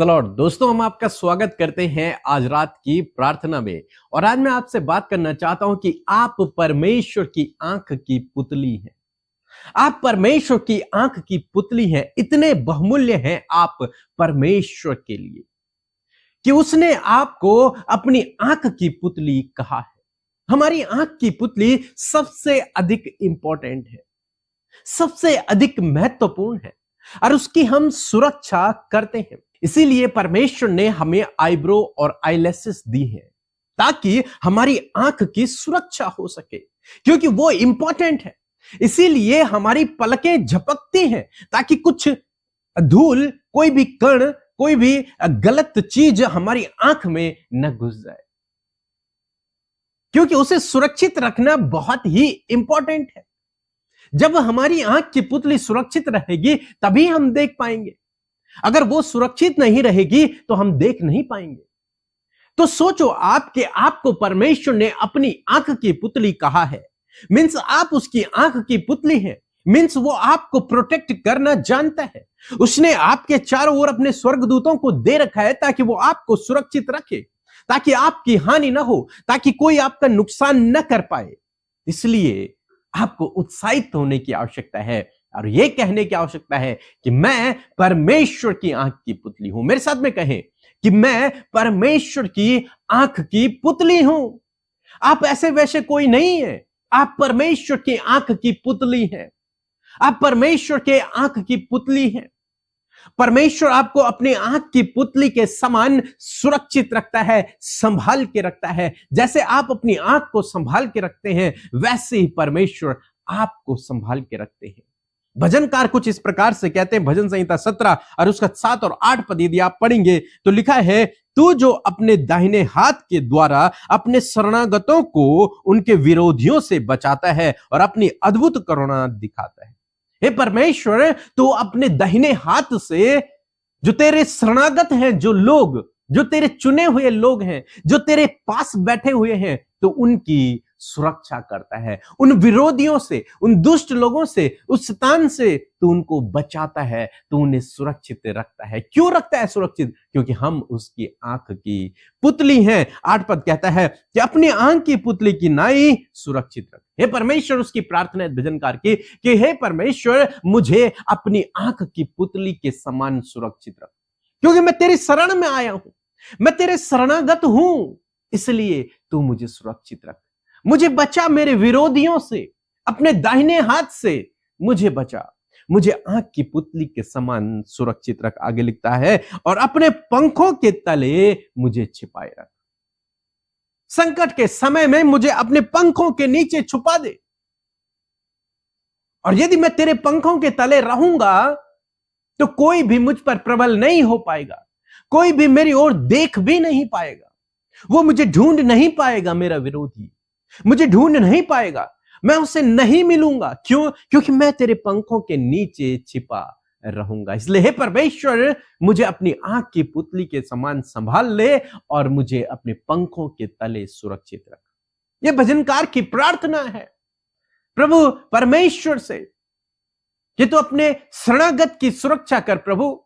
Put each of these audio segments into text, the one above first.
The Lord. दोस्तों, हम आपका स्वागत करते हैं आज रात की प्रार्थना में। और आज मैं आपसे बात करना चाहता हूं कि आप परमेश्वर की आंख की पुतली हैं। आप परमेश्वर की आंख की पुतली हैं। इतने बहुमूल्य हैं आप परमेश्वर के लिए कि उसने आपको अपनी आंख की पुतली कहा है। हमारी आंख की पुतली सबसे अधिक इंपॉर्टेंट है, सबसे अधिक महत्वपूर्ण है और उसकी हम सुरक्षा करते हैं। इसीलिए परमेश्वर ने हमें आईब्रो और आईलैशेस दी हैं ताकि हमारी आंख की सुरक्षा हो सके, क्योंकि वो इंपॉर्टेंट है। इसीलिए हमारी पलकें झपकती हैं ताकि कुछ धूल, कोई भी कण, कोई भी गलत चीज हमारी आंख में न घुस जाए, क्योंकि उसे सुरक्षित रखना बहुत ही इंपॉर्टेंट है। जब हमारी आंख की पुतली सुरक्षित रहेगी तभी हम देख पाएंगे। अगर वो सुरक्षित नहीं रहेगी तो हम देख नहीं पाएंगे। तो सोचो, आपको परमेश्वर ने अपनी आंख की पुतली कहा है, मींस आप उसकी आंख की पुतली हैं। मींस वो आपको प्रोटेक्ट करना जानता है। उसने आपके चारों ओर अपने स्वर्गदूतों को दे रखा है ताकि वो आपको सुरक्षित रखे, ताकि आपकी हानि ना हो, ताकि कोई आपका नुकसान न कर पाए। इसलिए आपको उत्साहित होने की आवश्यकता है और यह कहने की आवश्यकता है कि मैं परमेश्वर की आंख की पुतली हूं। मेरे साथ में कहें कि मैं परमेश्वर की आंख की पुतली हूं। आप ऐसे वैसे कोई नहीं है, आप परमेश्वर की आंख की पुतली हैं। आप परमेश्वर के आंख की पुतली हैं। परमेश्वर आपको अपनी आंख की पुतली के समान सुरक्षित रखता है, संभाल के रखता है। जैसे आप अपनी आंख को संभाल के रखते हैं, वैसे ही परमेश्वर आपको संभाल के रखते हैं। भजनकार कुछ इस प्रकार से कहते हैं, भजन संहिता 17 और उसका 7 और 8 पद यदि आप पढ़ेंगे तो लिखा है, तू जो अपने दाहिने हाथ के द्वारा अपने शरणागतों को उनके विरोधियों से बचाता है और अपनी अद्भुत करुणा दिखाता है। हे परमेश्वर, तू अपने दाहिने हाथ से जो तेरे शरणागत हैं, जो लोग, जो तेरे चुने हुए लोग हैं, जो तेरे पास बैठे हुए हैं, तो उनकी सुरक्षा करता है। उन विरोधियों से, उन दुष्ट लोगों से, उस शैतान से तू उनको बचाता है, तू उन्हें सुरक्षित रखता है। क्यों रखता है सुरक्षित? क्योंकि हम उसकी आंख की पुतली हैं। 8 पद कहता है कि अपनी आंख की पुतली की नाई सुरक्षित रख। हे परमेश्वर, उसकी प्रार्थना है भजनकार की कि हे परमेश्वर, मुझे अपनी आंख की पुतली के समान सुरक्षित रख, क्योंकि मैं तेरी शरण में आया हूं, मैं तेरे शरणागत हूं। इसलिए तू मुझे सुरक्षित रख, मुझे बचा मेरे विरोधियों से, अपने दाहिने हाथ से मुझे बचा, मुझे आंख की पुतली के समान सुरक्षित रख। आगे लिखता है, और अपने पंखों के तले मुझे छिपाए रख। संकट के समय में मुझे अपने पंखों के नीचे छुपा दे, और यदि मैं तेरे पंखों के तले रहूंगा तो कोई भी मुझ पर प्रबल नहीं हो पाएगा, कोई भी मेरी ओर देख भी नहीं पाएगा, वो मुझे ढूंढ नहीं पाएगा। मेरा विरोधी मुझे ढूंढ नहीं पाएगा, मैं उससे नहीं मिलूंगा। क्यों? क्योंकि मैं तेरे पंखों के नीचे छिपा रहूंगा। इसलिए हे परमेश्वर, मुझे अपनी आंख की पुतली के समान संभाल ले और मुझे अपने पंखों के तले सुरक्षित रख। यह भजनकार की प्रार्थना है प्रभु परमेश्वर से कि तू अपने शरणागत की सुरक्षा कर प्रभु,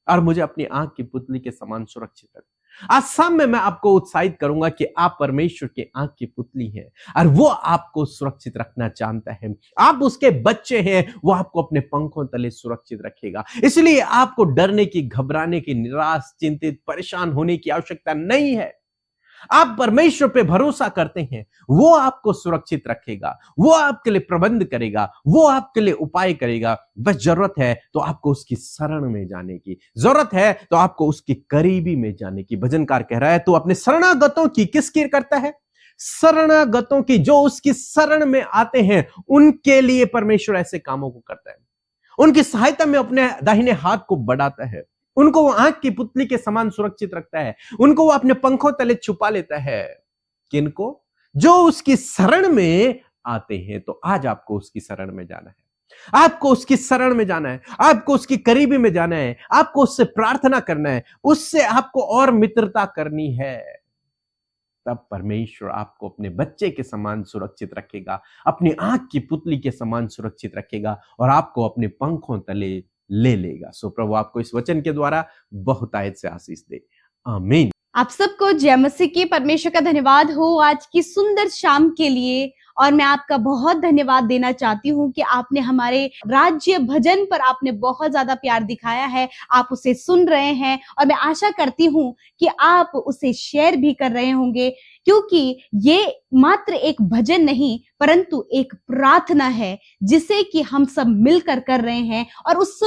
और मुझे अपनी आंख की पुतली के समान सुरक्षित रख। आज शाम में मैं आपको उत्साहित करूंगा कि आप परमेश्वर के आंख की पुतली हैं और वो आपको सुरक्षित रखना चाहता है। आप उसके बच्चे हैं, वो आपको अपने पंखों तले सुरक्षित रखेगा। इसलिए आपको डरने की, घबराने की, निराश, चिंतित, परेशान होने की आवश्यकता नहीं है। आप परमेश्वर पे भरोसा करते हैं, वो आपको सुरक्षित रखेगा, वो आपके लिए प्रबंध करेगा, वो आपके लिए उपाय करेगा। बस जरूरत है तो आपको उसकी शरण में जाने की, जरूरत है तो आपको उसकी करीबी में जाने की। भजनकार कह रहा है, तो अपने शरणागतों की किसकी करता है? शरणागतों की, जो उसकी शरण में आते हैं, उनके लिए परमेश्वर ऐसे कामों को करता है। उनकी सहायता में अपने दाहिने हाथ को बढ़ाता है, उनको वो आंख की पुतली के समान सुरक्षित रखता है, उनको वो अपने पंखों तले छुपा लेता है। किनको? जो उसकी शरण में आते हैं। तो आज आपको उसकी शरण में जाना है, आपको उसकी शरण में जाना है, आपको उसकी करीबी में जाना है, आपको उससे प्रार्थना करना है, उससे आपको और मित्रता करनी है। तब परमेश्वर आपको अपने बच्चे के समान सुरक्षित रखेगा, अपनी आंख की पुतली के समान सुरक्षित रखेगा और आपको अपने पंखों तले ले लेगा। सो प्रभु आपको इस वचन के द्वारा बहुतायत से आशीष दे। आमीन। आप सबको जय मसीह की। परमेश्वर का धन्यवाद हो आज की सुंदर शाम के लिए, और मैं आपका बहुत धन्यवाद देना चाहती हूँ कि आपने हमारे राज्य भजन पर आपने बहुत ज्यादा प्यार दिखाया है। आप उसे सुन रहे हैं और मैं आशा करती हूँ कि आप उसे शेयर भी कर रहे होंगे, क्योंकि ये मात्र एक भजन नहीं परंतु एक प्रार्थना है जिसे कि हम सब मिलकर कर रहे हैं, और उस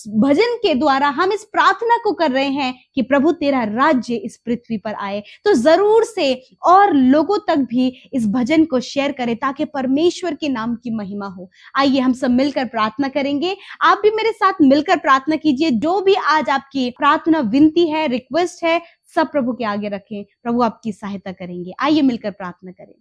भजन के द्वारा हम इस प्रार्थना को कर रहे हैं कि प्रभु तेरा राज्य इस पृथ्वी पर आए। तो जरूर से और लोगों तक भी इस भजन को शेयर करें ताकि परमेश्वर के नाम की महिमा हो। आइए हम सब मिलकर प्रार्थना करेंगे। आप भी मेरे साथ मिलकर प्रार्थना कीजिए। जो भी आज आपकी प्रार्थना विनती है, रिक्वेस्ट है, सब प्रभु के आगे रखें। प्रभु आपकी सहायता करेंगे। आइए मिलकर प्रार्थना करें।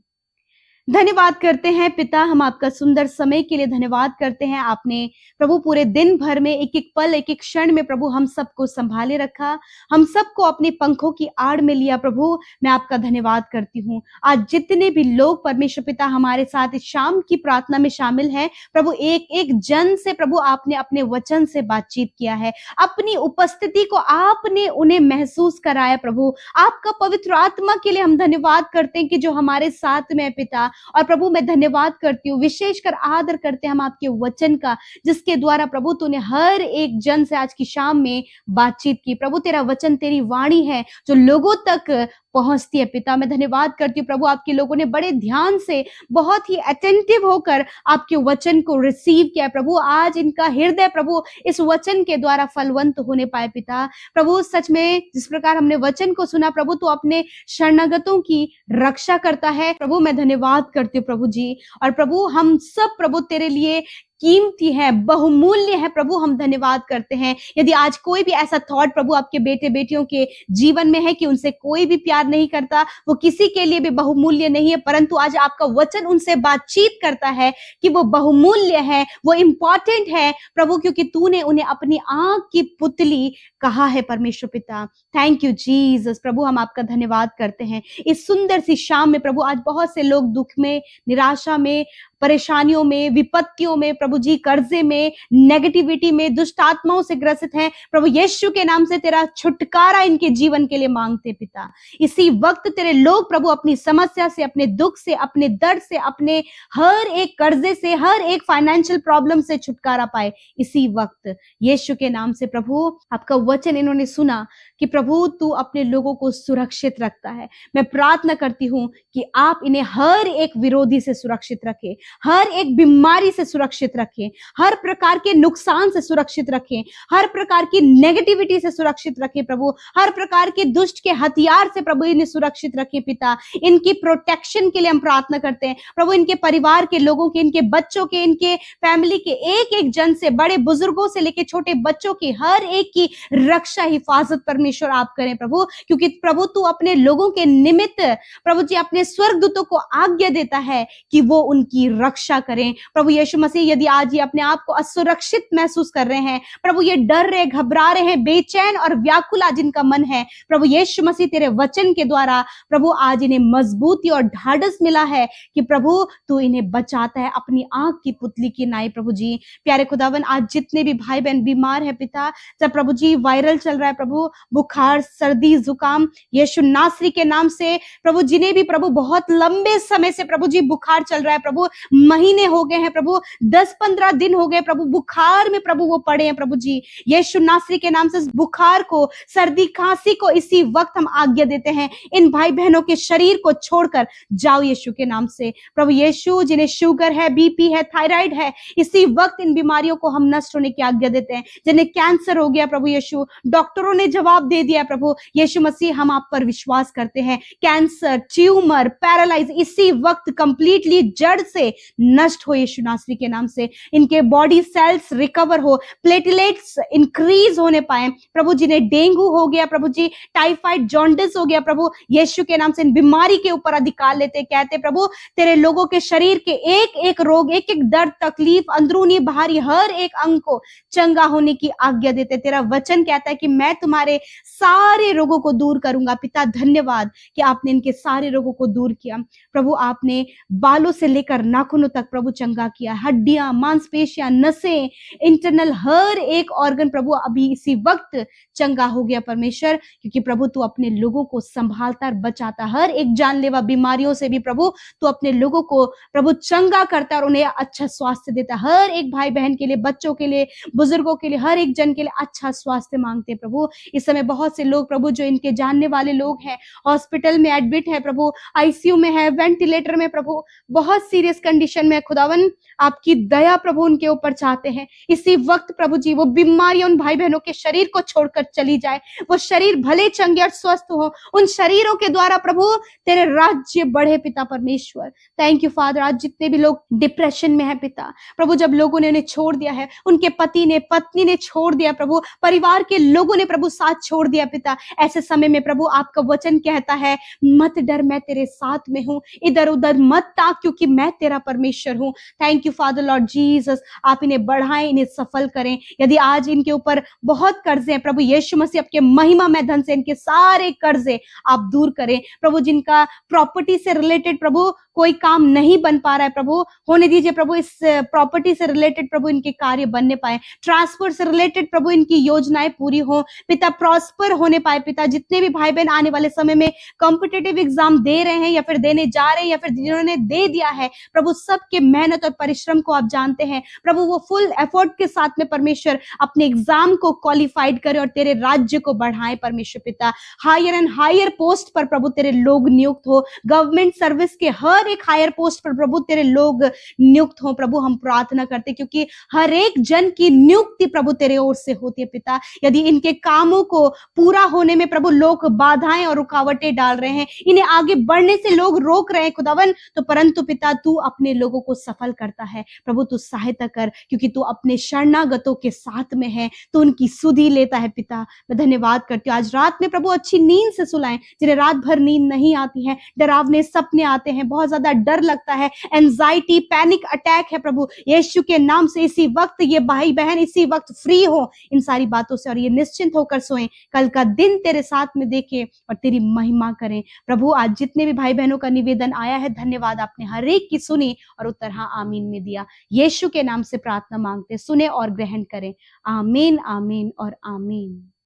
धन्यवाद करते हैं पिता, हम आपका सुंदर समय के लिए धन्यवाद करते हैं। आपने प्रभु पूरे दिन भर में एक एक पल, एक एक क्षण में प्रभु हम सबको संभाले रखा, हम सबको अपने पंखों की आड़ में लिया। प्रभु मैं आपका धन्यवाद करती हूँ। आज जितने भी लोग परमेश्वर पिता हमारे साथ इस शाम की प्रार्थना में शामिल हैं, प्रभु एक एक जन से प्रभु आपने अपने वचन से बातचीत किया है, अपनी उपस्थिति को आपने उन्हें महसूस कराया। प्रभु आपका पवित्र आत्मा के लिए हम धन्यवाद करते हैं कि जो हमारे साथ में है पिता। और प्रभु मैं धन्यवाद करती हूँ, विशेषकर आदर करते हैं हम आपके वचन का, जिसके द्वारा प्रभु तूने हर एक जन से आज की शाम में बातचीत की। प्रभु तेरा वचन, तेरी वाणी है जो लोगों तक पहुंचती है पिता। मैं धन्यवाद करती हूँ प्रभु, आपके लोगों ने बड़े ध्यान से, बहुत ही अटेंटिव होकर आपके वचन को रिसीव किया। प्रभु आज इनका हृदय प्रभु इस वचन के द्वारा फलवंत होने पाए पिता। प्रभु सच में जिस प्रकार हमने वचन को सुना प्रभु, तो अपने शरणागतों की रक्षा करता है। प्रभु मैं धन्यवाद करती हूँ प्रभु जी। और प्रभु हम सब प्रभु तेरे लिए कीमती है, बहुमूल्य है। प्रभु हम धन्यवाद करते हैं। यदि आज कोई भी ऐसा थॉट प्रभु आपके बेटे बेटियों के जीवन में है कि उनसे कोई भी प्यार नहीं करता, वो किसी के लिए भी बहुमूल्य नहीं है, परंतु आज आपका वचन उनसे बातचीत करता है कि वो बहुमूल्य है, वो इंपॉर्टेंट है प्रभु, क्योंकि तूने उन्हें अपनी आंख की पुतली कहा है परमेश्वर पिता। Thank you Jesus. प्रभु हम आपका धन्यवाद करते हैं इस सुंदर सी शाम में। प्रभु आज बहुत से लोग दुख में, निराशा में, परेशानियों में, विपत्तियों में, प्रभु जी कर्जे में, नेगेटिविटी में, दुष्ट आत्माओं से ग्रसित हैं। प्रभु यीशु के नाम से तेरा छुटकारा इनके जीवन के लिए मांगते पिता। इसी वक्त तेरे लोग प्रभु अपनी समस्या से, अपने दुख से, अपने दर्द से, अपने हर एक कर्जे से, हर एक फाइनेंशियल प्रॉब्लम से छुटकारा पाए इसी वक्त यीशु के नाम से। प्रभु आपका वचन इन्होंने सुना कि प्रभु तू अपने लोगों को सुरक्षित रखता है। मैं प्रार्थना करती हूं कि आप इन्हें हर एक विरोधी से सुरक्षित रखें, हर एक बीमारी से सुरक्षित रखें, हर प्रकार के नुकसान से सुरक्षित रखें, हर प्रकार की नेगेटिविटी से सुरक्षित रखें प्रभु, हर प्रकार के दुष्ट के हथियार से प्रभु इन्हें सुरक्षित रखें पिता। इनकी प्रोटेक्शन के लिए हम प्रार्थना करते हैं प्रभु, इनके परिवार के लोगों के, इनके बच्चों के, इनके फैमिली के एक एक जन से, बड़े बुजुर्गों से लेकर छोटे बच्चों की हर एक की रक्षा, हिफाजत परमेश्वर आप करें प्रभु, क्योंकि प्रभु तू अपने लोगों के निमित्त प्रभु जी अपने स्वर्गदूतों को आज्ञा देता है कि वो उनकी रक्षा करें। प्रभु यीशु मसीह यदि आज ये अपने आप को असुरक्षित महसूस कर रहे हैं प्रभु, ये डर रहे, घबरा रहे हैं, बेचैन और व्याकुल आज इनका मन है प्रभु यीशु मसीह तेरे वचन के द्वारा प्रभु आज इन्हें मजबूती और ढाढ़स मिला है कि प्रभु तू इन्हें बचाता है अपनी आंख की पुतली की नाई। प्रभु जी प्यारे खुदावन, आज जितने भी भाई बहन बीमार है पिता, जब प्रभु जी वायरल चल रहा है प्रभु, बुखार, सर्दी, जुकाम, यीशु नासरी के नाम से प्रभु, जिन्हें भी प्रभु बहुत लंबे समय से प्रभु जी बुखार चल रहा है प्रभु, महीने हो गए हैं प्रभु, 10-15 दिन हो गए प्रभु, बुखार में प्रभु वो पड़े हैं प्रभु जी, यीशु नासरी के नाम से बुखार को, सर्दी, खांसी को इसी वक्त हम आज्ञा देते हैं, इन भाई बहनों के शरीर को छोड़कर जाओ यीशु के नाम से। प्रभु यीशु जिन्हें शुगर है, बीपी है, थायराइड है, इसी वक्त इन बीमारियों को हम नष्ट होने की आज्ञा देते हैं। जिन्हें कैंसर हो गया प्रभु यीशु, डॉक्टरों ने जवाब दे दिया प्रभु यीशु मसीह, हम आप पर विश्वास करते हैं, कैंसर, ट्यूमर, पैरालाइज इसी वक्त कंप्लीटली जड़ से नष्ट हो यीशु नासरी के नाम से। इनके बॉडी सेल्स रिकवर हो, प्लेटलेट्स इंक्रीज होने पाए प्रभु। जिन्हें डेंगू हो गया प्रभु जी, टाइफाइड, जॉन्डिस हो गया प्रभु, यीशु के नाम से इन बीमारी के ऊपर अधिकार लेते कहते प्रभु, तेरे लोगों के शरीर के एक एक रोग, एक एक दर्द, तकलीफ, अंदरूनी बाहरी हर एक अंग को चंगा होने की आज्ञा देते। तेरा वचन कहता है कि मैं तुम्हारे सारे रोगों को दूर करूंगा। पिता धन्यवाद कि आपने इनके सारे रोगों को दूर किया। प्रभु आपने बालों से लेकर नाखूनों तक प्रभु चंगा किया। हड्डियां, मांसपेशियां, नसें, इंटरनल हर एक ऑर्गन प्रभु अभी इसी वक्त चंगा हो गया परमेश्वर, क्योंकि प्रभु तू अपने लोगों को संभालता और बचाता। हर एक जानलेवा बीमारियों से भी प्रभु तू अपने लोगों को प्रभु चंगा करता और उन्हें अच्छा स्वास्थ्य देता। हर एक भाई बहन के लिए, बच्चों के लिए, बुजुर्गों के लिए, हर एक जन के लिए अच्छा स्वास्थ्य मांगते प्रभु। इस समय बहुत से लोग प्रभु जो इनके जानने वाले लोग हैं, हॉस्पिटल में एडमिट है प्रभु, आईसीयू में है, वेंटिलेटर में प्रभु, बहुत सीरियस कंडीशन में। खुदावन आपकी दया प्रभु उनके ऊपर चाहते हैं इसी वक्त प्रभु जी। वो बीमारियां उन भाई बहनों के शरीर को छोड़कर चली जाए। वो शरीर भले चंगे और स्वस्थ हो, उन शरीरों के द्वारा प्रभु तेरे राज्य बढ़े पिता परमेश्वर। Thank you father. आज जितने भी लोग डिप्रेशन में है पिता प्रभु, जब लोगों ने उन्हें छोड़ दिया है, उनके पति ने, पत्नी ने छोड़ दिया प्रभु, परिवार के लोगों ने प्रभु साथ छोड़ दिया पिता, ऐसे समय में प्रभु आपका वचन कहता है मत डर, मैं तेरे साथ में हूं, इधर उधर मत ताक, क्योंकि मैं तेरा परमेश्वर हूं। Thank you father Lord Jesus. आप इन्हें बढ़ाएं, इन्हें सफल करें। यदि आज इनके ऊपर बहुत कर्जे हैं प्रभु यीशु मसीह आपके महिमा में धन से इनके सारे कर्जे आप दूर करें प्रभु। जिनका प्रॉपर्टी से रिलेटेड प्रभु कोई काम नहीं बन पा रहा है प्रभु, होने दीजिए प्रभु। इस प्रॉपर्टी से रिलेटेड प्रभु इनके कार्य बनने पाए, ट्रांसफर से रिलेटेड प्रभु इनकी योजनाएं पूरी हो पिता, प्रॉस्पर होने पाए पिता। जितने भी भाई बहन आने वाले समय में कॉम्पिटिटिव एग्जाम दे रहे हैं या फिर देने जा रहे हैं या फिर जिन्होंने दे दिया है प्रभु, सबके मेहनत और परिश्रम को आप जानते हैं प्रभु। वो फुल एफर्ट के साथ में परमेश्वर अपने एग्जाम को क्वालिफाइड करे और तेरे राज्य को बढ़ाए परमेश्वर पिता। हायर एंड हायर पोस्ट पर प्रभु तेरे लोग नियुक्त हो, गवर्नमेंट सर्विस के हर एक हायर पोस्ट पर प्रभु तेरे लोग नियुक्त हो प्रभु। हम प्रार्थना करते क्योंकि हर एक जन की नियुक्ति प्रभु तेरे ओर से होती है पिता। यदि इनके कामों को पूरा होने में प्रभु लोग बाधाएं और रुकावटें डाल रहे हैं, इन्हें आगे बढ़ने से लोग रोक रहे हैं खुदावन, तो परंतु पिता तू अपने लोगों को सफल करता है प्रभु। तू सहायता कर क्योंकि तू अपने शरणागतों के साथ में है, तो उनकी सुधि लेता है पिता। मैं धन्यवाद करती हूँ आज रात में प्रभु अच्छी नींद से सुलाएं, जिन्हें रात भर नींद नहीं आती है, डरावने सपने आते हैं, बहुत ज्यादा डर लगता है, एंजाइटी, पैनिक अटैक है प्रभु यीशु के नाम से इसी वक्त ये भाई बहन इसी वक्त फ्री हो इन सारी बातों से और ये निश्चिंत होकर सोएं, कल का दिन तेरे साथ में देखें और तेरी महिमा करें प्रभु। आज जितने भी भाई बहनों का निवेदन आया है, धन्यवाद आपने हर एक की सुनी और उत्तर हाँ आमीन में दिया। यीशु के नाम से प्रार्थना मांगते, सुने और ग्रहण करें। आमीन, आमीन और आमीन।